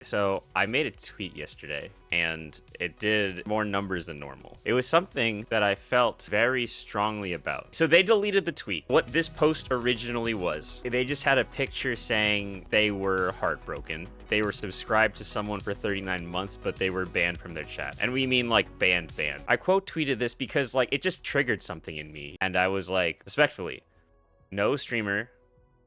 So I made a tweet yesterday and it did more numbers than normal. It was something that I felt very strongly about. So they deleted the tweet. What this post originally was, they just had a picture saying they were heartbroken. They were subscribed to someone for 39 months, but they were banned from their chat. And we mean like banned. I quote tweeted this because like it just triggered something in me. And I was like, respectfully, no streamer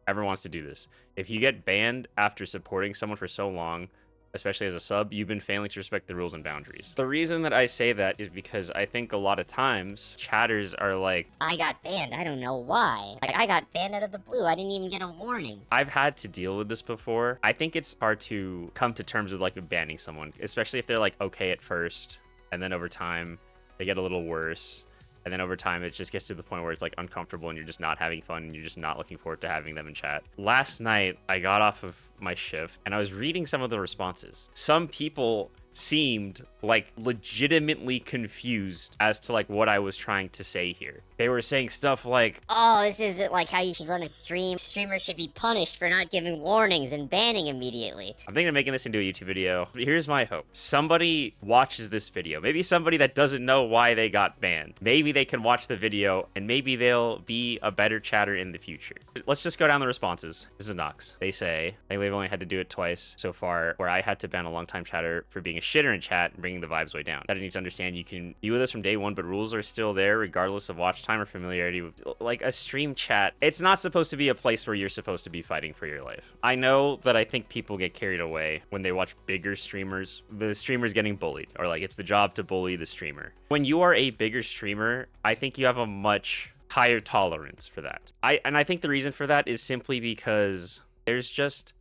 ever wants to do this. If you get banned after supporting someone for so long, especially as a sub, you've been failing to respect the rules and boundaries. The reason that I say that is because I think a lot of times chatters are like, I got banned, I don't know why. Like, I got banned out of the blue, I didn't even get a warning. I've had to deal with this before. I think it's hard to come to terms with like banning someone, especially if they're like okay at first, and then over time they get a little worse. And then over time, it just gets to the point where it's like uncomfortable and you're just not having fun and you're just not looking forward to having them in chat. Last night, I got off of my shift and I was reading some of the responses. Some people seemed like legitimately confused as to like what I was trying to say here. They were saying stuff like, oh, this isn't like how you should run a stream. Streamers should be punished for not giving warnings and banning immediately. I'm thinking of making this into a YouTube video. Here's my hope. Somebody watches this video. Maybe somebody that doesn't know why they got banned. Maybe they can watch the video and maybe they'll be a better chatter in the future. Let's just go down the responses. This is Nox. They say, I think they've only had to do it twice so far, where I had to ban a longtime chatter for being a shitter in chat and bringing the vibes way down. I need to understand you can be with us from day one, but rules are still there regardless of watch time or familiarity with like a stream chat. It's not supposed to be a place where you're supposed to be fighting for your life. I know that I think people get carried away when they watch bigger streamers, the streamers getting bullied, or like it's the job to bully the streamer. When you are a bigger streamer, I think you have a much higher tolerance for that. I think the reason for that is simply because there's just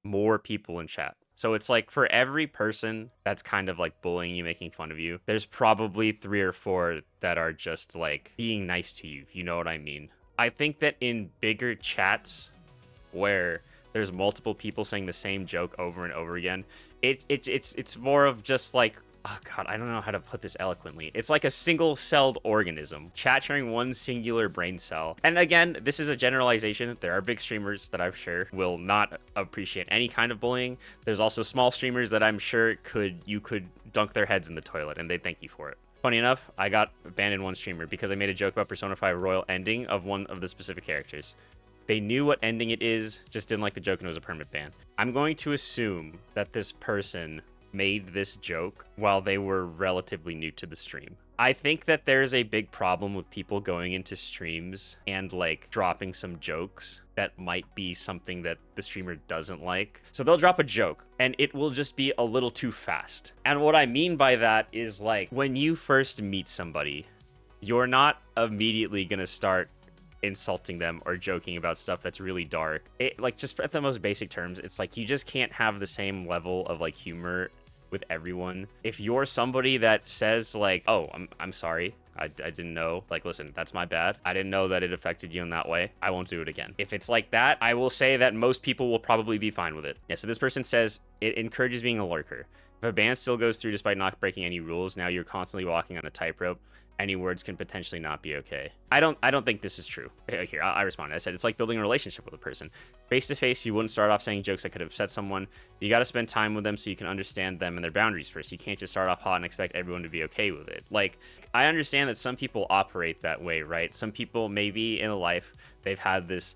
more people in chat. So it's like for every person that's kind of like bullying you, making fun of you, there's probably 3 or 4 that are just like being nice to you, if you know what I mean. I think that in bigger chats where there's multiple people saying the same joke over and over again, it's more of just like, oh god, I don't know how to put this eloquently. It's like a single-celled organism, chat sharing one singular brain cell. And again, this is a generalization. There are big streamers that I'm sure will not appreciate any kind of bullying. There's also small streamers that I'm sure you could dunk their heads in the toilet and they thank you for it. Funny enough, I got banned in one streamer because I made a joke about Persona 5 Royal ending of one of the specific characters. They knew what ending it is, just didn't like the joke and it was a permanent ban. I'm going to assume that this person made this joke while they were relatively new to the stream. I think that there's a big problem with people going into streams and like dropping some jokes that might be something that the streamer doesn't like. So they'll drop a joke and it will just be a little too fast. And what I mean by that is like when you first meet somebody, you're not immediately gonna start insulting them or joking about stuff that's really dark. It like just at the most basic terms, it's like you just can't have the same level of like humor with everyone. If you're somebody that says like, oh, I'm sorry, I didn't know, like, listen, that's my bad, I didn't know that it affected you in that way, I won't do it again. If it's like that, I will say that most people will probably be fine with it. Yeah, so this person says it encourages being a lurker. If a ban still goes through despite not breaking any rules, now you're constantly walking on a tightrope. Any words can potentially not be okay. I don't think this is true. Here, I responded. I said, it's like building a relationship with a person. Face to face, you wouldn't start off saying jokes that could upset someone. You got to spend time with them so you can understand them and their boundaries first. You can't just start off hot and expect everyone to be okay with it. Like, I understand that some people operate that way, right? Some people maybe in life, they've had this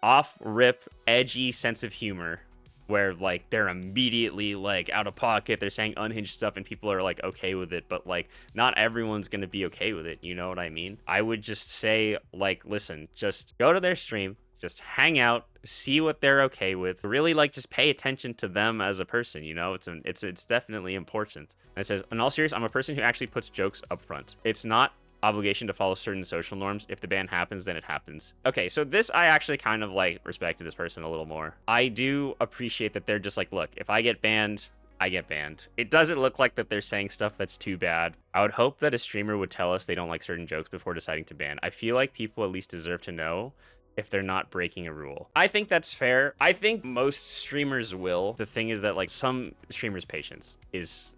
off-rip, edgy sense of humor where like they're immediately like out of pocket, they're saying unhinged stuff and people are like okay with it, but like not everyone's gonna be okay with it, you know what I mean? I would just say like, listen, just go to their stream, just hang out, see what they're okay with, really like just pay attention to them as a person, you know? It's definitely important. And it says, in all seriousness, I'm a person who actually puts jokes up front. It's not obligation to follow certain social norms. If the ban happens, then it happens. Okay, so this I actually kind of like respected this person a little more. I do appreciate that they're just like, look, if I get banned, I get banned. It doesn't look like that they're saying stuff that's too bad. I would hope that a streamer would tell us they don't like certain jokes before deciding to ban. I feel like people at least deserve to know if they're not breaking a rule. I think that's fair. I think most streamers will. The thing is that like some streamers' patience it's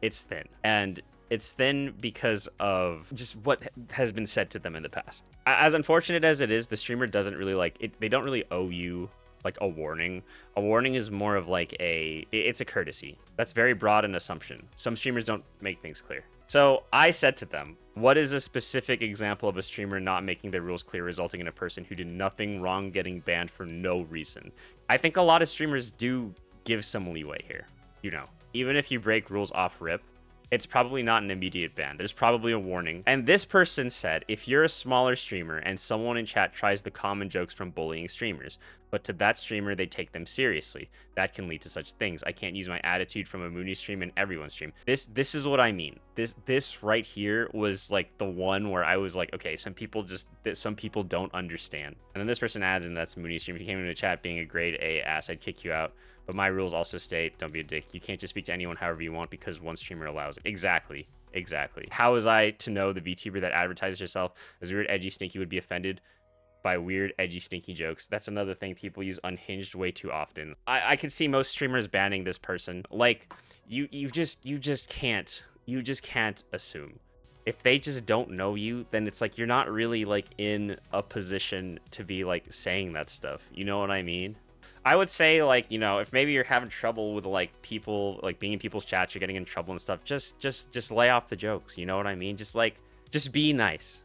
thin. And it's thin because of just what has been said to them in the past. As unfortunate as it is, the streamer doesn't really like it. They don't really owe you like a warning. A warning is more of like it's a courtesy. That's very broad an assumption. Some streamers don't make things clear. So I said to them, what is a specific example of a streamer not making their rules clear, resulting in a person who did nothing wrong getting banned for no reason? I think a lot of streamers do give some leeway here. You know, even if you break rules off rip, it's probably not an immediate ban. There's probably a warning. And this person said, if you're a smaller streamer and someone in chat tries the common jokes from bullying streamers, but to that streamer, they take them seriously, that can lead to such things. I can't use my attitude from a Mooney stream in everyone's stream. This is what I mean. This right here was like the one where I was like, okay, some people don't understand. And then this person adds, and that's Mooney stream. If you came into the chat being a grade A ass, I'd kick you out. But my rules also state, don't be a dick. You can't just speak to anyone however you want because one streamer allows it. Exactly. How was I to know the VTuber that advertises herself as weird, edgy, stinky would be offended by weird, edgy, stinky jokes? That's another thing people use unhinged way too often. I could see most streamers banning this person. Like, you just can't assume. If they just don't know you, then it's like you're not really like in a position to be like saying that stuff. You know what I mean? I would say, like, you know, if maybe you're having trouble with like people, like being in people's chats, you're getting in trouble and stuff, just lay off the jokes. You know what I mean? Just be nice.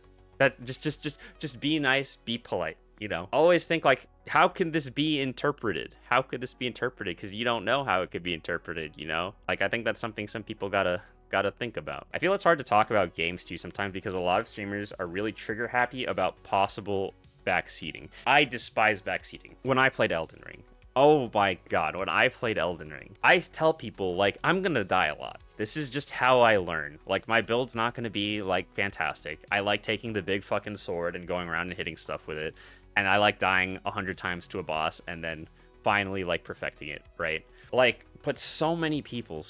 Just be nice, be polite. You know, always think like, how can this be interpreted? How could this be interpreted? Because you don't know how it could be interpreted. You know, like I think that's something some people gotta think about. I feel it's hard to talk about games too sometimes because a lot of streamers are really trigger happy about possible backseating. I despise backseating. When I played Elden Ring, oh my god, when I played Elden Ring, I tell people like, I'm gonna die a lot. This is just how I learn. Like, my build's not gonna be like fantastic. I like taking the big fucking sword and going around and hitting stuff with it, and I like dying 100 times to a boss and then finally like perfecting it, right? Like, but so many people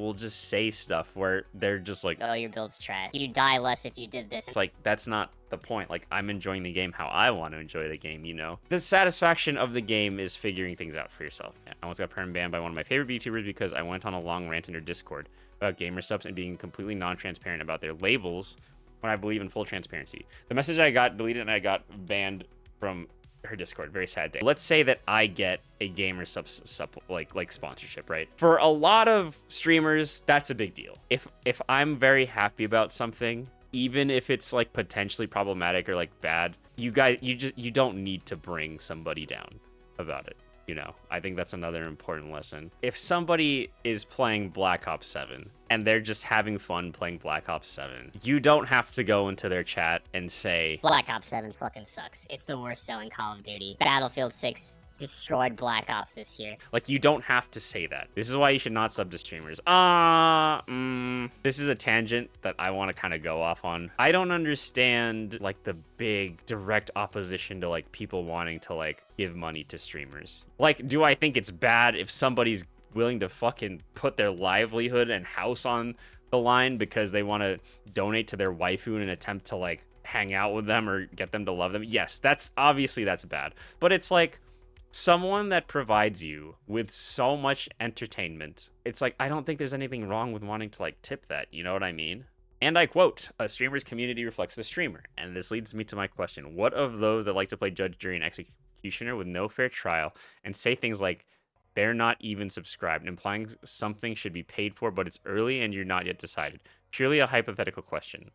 will just say stuff where they're just like, oh, your build's trash. You'd die less if you did this. It's like, that's not the point. Like, I'm enjoying the game how I want to enjoy the game, you know? The satisfaction of the game is figuring things out for yourself. Yeah, I once got perm banned by one of my favorite VTubers because I went on a long rant in her Discord about gamer subs and being completely non-transparent about their labels when I believe in full transparency. The message I got deleted and I got banned from her Discord. Very sad day. Let's say that I get a gamer sub like sponsorship, right? For a lot of streamers, that's a big deal. If I'm very happy about something, even if it's like potentially problematic or like bad, you don't need to bring somebody down about it. You know, I think that's another important lesson. If somebody is playing Black Ops 7 and they're just having fun playing Black Ops 7, you don't have to go into their chat and say, Black Ops 7 fucking sucks. It's the worst selling Call of Duty. Battlefield 6 destroyed Black Ops this year. Like, you don't have to say that. This is why you should not sub to streamers. This is a tangent that I want to kind of go off on. I don't understand, like, the big direct opposition to, like, people wanting to, like, give money to streamers. Like, do I think it's bad if somebody's willing to fucking put their livelihood and house on the line because they want to donate to their waifu in an attempt to, like, hang out with them or get them to love them? Yes, that's bad. But it's like, someone that provides you with so much entertainment, it's like, I don't think there's anything wrong with wanting to like tip that, you know what I mean? And I quote, a streamer's community reflects the streamer. And this leads me to my question. What of those that like to play judge, jury, and executioner with no fair trial and say things like they're not even subscribed, implying something should be paid for, but it's early and you're not yet decided? Purely a hypothetical question.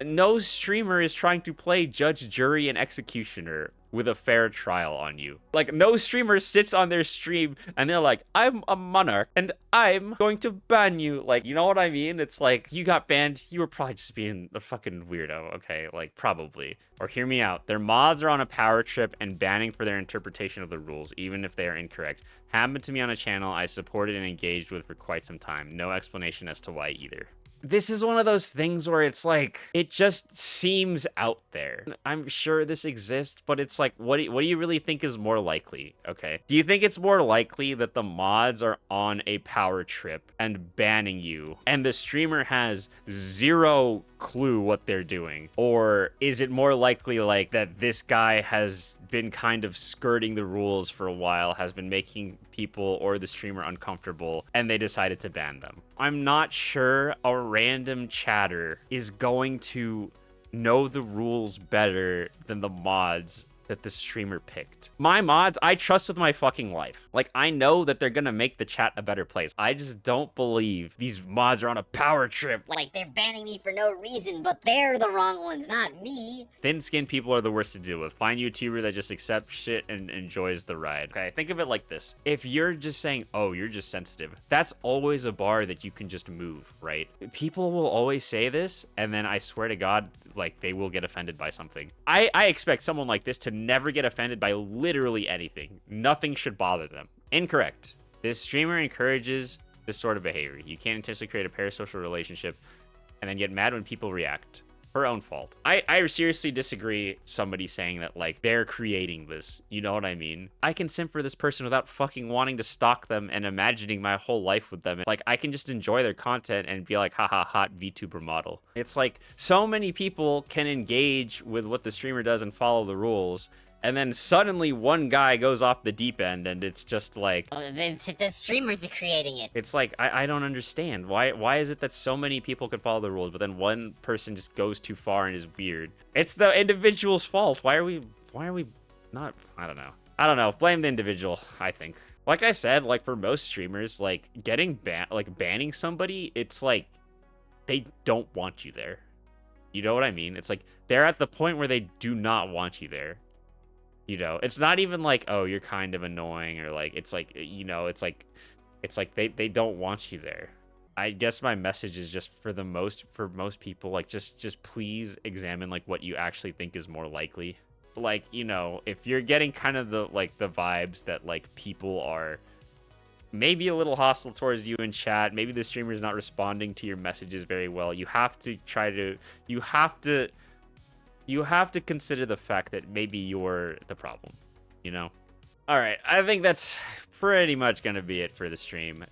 No streamer is trying to play judge, jury, and executioner with a fair trial on you. Like, no streamer sits on their stream and they're like, I'm a monarch and I'm going to ban you. Like, you know what I mean? It's like, you got banned, you were probably just being a fucking weirdo, okay? Like, probably. Or hear me out. Their mods are on a power trip and banning for their interpretation of the rules, even if they are incorrect. Happened to me on a channel I supported and engaged with for quite some time. No explanation as to why either. This is one of those things where it's like, it just seems out there. I'm sure this exists, but it's like, what do you really think is more likely? Okay. Do you think it's more likely that the mods are on a power trip and banning you and the streamer has zero clue what they're doing? Or is it more likely like that this guy has been kind of skirting the rules for a while, has been making people or the streamer uncomfortable, and they decided to ban them? I'm not sure a random chatter is going to know the rules better than the mods that the streamer picked. My mods, I trust with my fucking life. Like, I know that they're gonna make the chat a better place. I just don't believe these mods are on a power trip. Like, they're banning me for no reason, but they're the wrong ones, not me. Thin-skinned people are the worst to deal with. Find YouTuber that just accepts shit and enjoys the ride. Okay, think of it like this. If you're just saying, oh, you're just sensitive, that's always a bar that you can just move, right? People will always say this, and then I swear to God, like, they will get offended by something. I expect someone like this to never get offended by literally anything. Nothing should bother them. Incorrect. This streamer encourages this sort of behavior. You can't intentionally create a parasocial relationship and then get mad when people react. Her own fault. I seriously disagree somebody saying that, like, they're creating this. You know what I mean? I can simp for this person without fucking wanting to stalk them and imagining my whole life with them. Like, I can just enjoy their content and be like, haha, hot VTuber model. It's like, so many people can engage with what the streamer does and follow the rules, and then suddenly one guy goes off the deep end, and it's just like... Oh, the streamers are creating it. It's like, I don't understand. Why is it that so many people can follow the rules, but then one person just goes too far and is weird? It's the individual's fault. Why are we not... I don't know. Blame the individual, I think. Like I said, like, for most streamers, like, getting banning somebody, it's like, they don't want you there. You know what I mean? It's like, they're at the point where they do not want you there. You know, it's not even like, oh, you're kind of annoying, or like, it's like, you know, it's like they don't want you there. I guess my message is just for most people, like, just please examine, like, what you actually think is more likely. Like, you know, if you're getting kind of the vibes that, like, people are maybe a little hostile towards you in chat, maybe the streamer's not responding to your messages very well, you have to consider the fact that maybe you're the problem, you know? All right, I think that's pretty much going to be it for the stream.